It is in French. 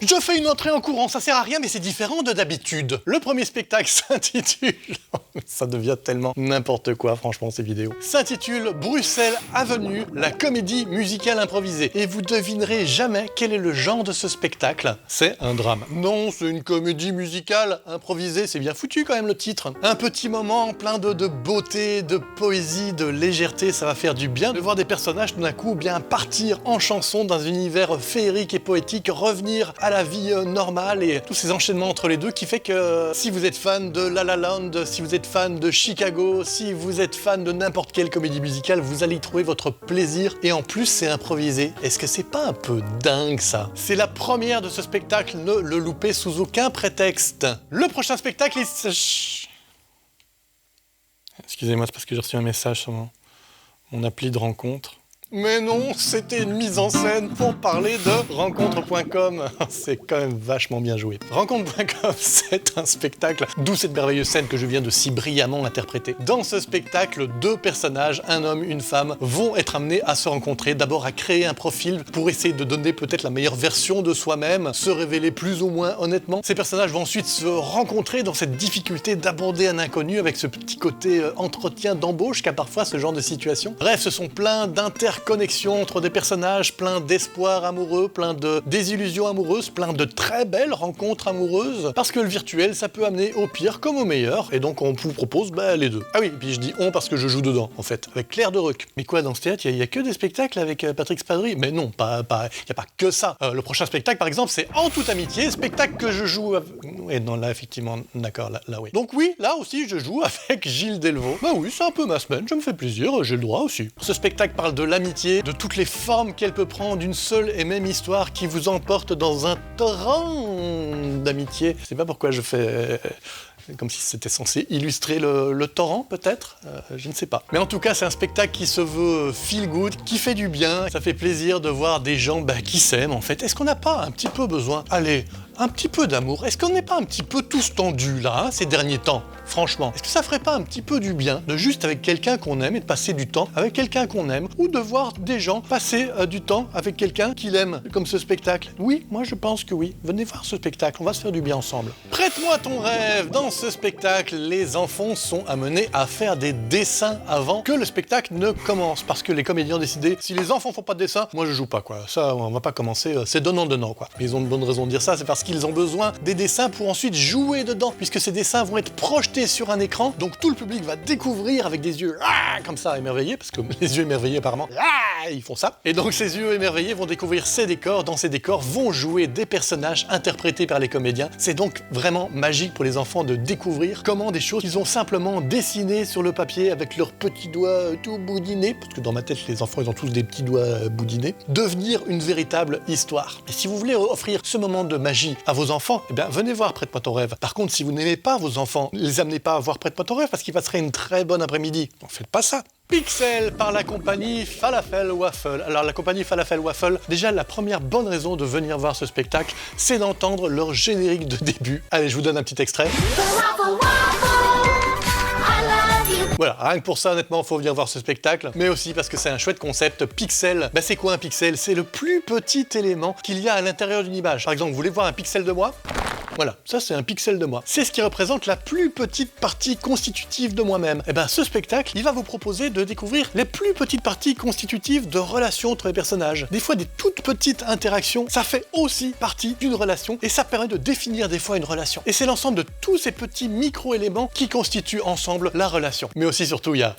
Je fais une entrée en courant, ça sert à rien mais c'est différent de d'habitude. Le premier spectacle s'intitule... ça devient tellement n'importe quoi franchement ces vidéos. S'intitule Bruxelles Avenue, la comédie musicale improvisée. Et vous devinerez jamais quel est le genre de ce spectacle. C'est un drame. Non, c'est une comédie musicale improvisée, c'est bien foutu quand même le titre. Un petit moment plein de beauté, de poésie, de légèreté, ça va faire du bien de voir des personnages tout d'un coup bien partir en chanson dans un univers féerique et poétique, revenir à la vie normale et tous ces enchaînements entre les deux qui fait que si vous êtes fan de La La Land, si vous êtes fan de Chicago, si vous êtes fan de n'importe quelle comédie musicale, vous allez y trouver votre plaisir et en plus c'est improvisé. Est-ce que c'est pas un peu dingue ça? C'est la première de ce spectacle, ne le loupez sous aucun prétexte. Le prochain spectacle est... Excusez-moi, c'est parce que j'ai reçu un message sur mon appli de rencontre. Mais non, c'était une mise en scène pour parler de rencontre.com. C'est quand même vachement bien joué. Rencontre.com, c'est un spectacle, d'où cette merveilleuse scène que je viens de si brillamment interpréter. Dans ce spectacle, deux personnages, un homme, une femme, vont être amenés à se rencontrer, d'abord à créer un profil pour essayer de donner peut-être la meilleure version de soi-même, se révéler plus ou moins honnêtement. Ces personnages vont ensuite se rencontrer dans cette difficulté d'aborder un inconnu avec ce petit côté entretien d'embauche qu'a parfois ce genre de situation. Bref, ce sont plein d'interconnexion entre des personnages, plein d'espoir amoureux, plein de désillusions amoureuses, plein de très belles rencontres amoureuses, parce que le virtuel, ça peut amener au pire comme au meilleur, et donc on vous propose les deux. Ah oui, et puis je dis on parce que je joue dedans, en fait, avec Claire Deruck. Mais quoi, dans ce théâtre, il y a que des spectacles avec Patrick Spadry? Mais non, il n'y a pas que ça. Le prochain spectacle, par exemple, c'est En toute amitié, spectacle que je joue... Et non, là, effectivement, d'accord, là, oui. Donc oui, là aussi, je joue avec Gilles Delvaux. Bah oui, c'est un peu ma semaine, je me fais plaisir, j'ai le droit aussi. Ce spectacle parle de l'amitié, de toutes les formes qu'elle peut prendre, d'une seule et même histoire qui vous emporte dans un torrent d'amitié. Je sais pas pourquoi je fais... comme si c'était censé illustrer le torrent, peut-être, je ne sais pas. Mais en tout cas, c'est un spectacle qui se veut feel good, qui fait du bien. Ça fait plaisir de voir des gens qui s'aiment, en fait. Est-ce qu'on n'a pas un petit peu besoin, allez, un petit peu d'amour? Est-ce qu'on n'est pas un petit peu tous tendus, là, ces derniers temps? Franchement, est-ce que ça ferait pas un petit peu du bien de juste avec quelqu'un qu'on aime et de passer du temps avec quelqu'un qu'on aime, ou de voir des gens passer du temps avec quelqu'un qu'il aime, comme ce spectacle? Oui, moi je pense que oui. Venez voir ce spectacle, on va se faire du bien ensemble. Prête-moi ton rêve. Dans ce spectacle, les enfants sont amenés à faire des dessins avant que le spectacle ne commence, parce que les comédiens ont décidé, si les enfants font pas de dessin, moi je joue pas, quoi. Ça, on va pas commencer, c'est donnant-donnant, quoi. Ils ont de bonnes raisons de dire ça, c'est parce qu'ils ont besoin des dessins pour ensuite jouer dedans, puisque ces dessins vont être projetés sur un écran, donc tout le public va découvrir avec des yeux comme ça émerveillés, parce que les yeux émerveillés apparemment, ils font ça. Et donc ces yeux émerveillés vont découvrir ces décors, dans ces décors vont jouer des personnages interprétés par les comédiens. C'est donc vraiment magique pour les enfants de découvrir comment des choses qu'ils ont simplement dessinées sur le papier avec leurs petits doigts tout boudinés, parce que dans ma tête les enfants ils ont tous des petits doigts boudinés, devenir une véritable histoire. Et si vous voulez offrir ce moment de magie à vos enfants, eh bien venez voir Prête-moi ton rêve. Par contre, si vous n'aimez pas vos enfants, les amenez pas à voir Prête-moi ton rêve parce qu'il passerait une très bonne après-midi. Ne faites pas ça. Pixel par la compagnie Falafel Waffle. Alors la compagnie Falafel Waffle, déjà la première bonne raison de venir voir ce spectacle, c'est d'entendre leur générique de début. Allez, je vous donne un petit extrait. Voilà, rien que pour ça, honnêtement, faut venir voir ce spectacle, mais aussi parce que c'est un chouette concept. Pixel, c'est quoi un pixel? C'est le plus petit élément qu'il y a à l'intérieur d'une image. Par exemple, vous voulez voir un pixel de moi? Voilà, ça c'est un pixel de moi. C'est ce qui représente la plus petite partie constitutive de moi-même. Et ce spectacle, il va vous proposer de découvrir les plus petites parties constitutives de relations entre les personnages. Des fois, des toutes petites interactions, ça fait aussi partie d'une relation et ça permet de définir des fois une relation. Et c'est l'ensemble de tous ces petits micro-éléments qui constituent ensemble la relation. Mais aussi, surtout, il y a...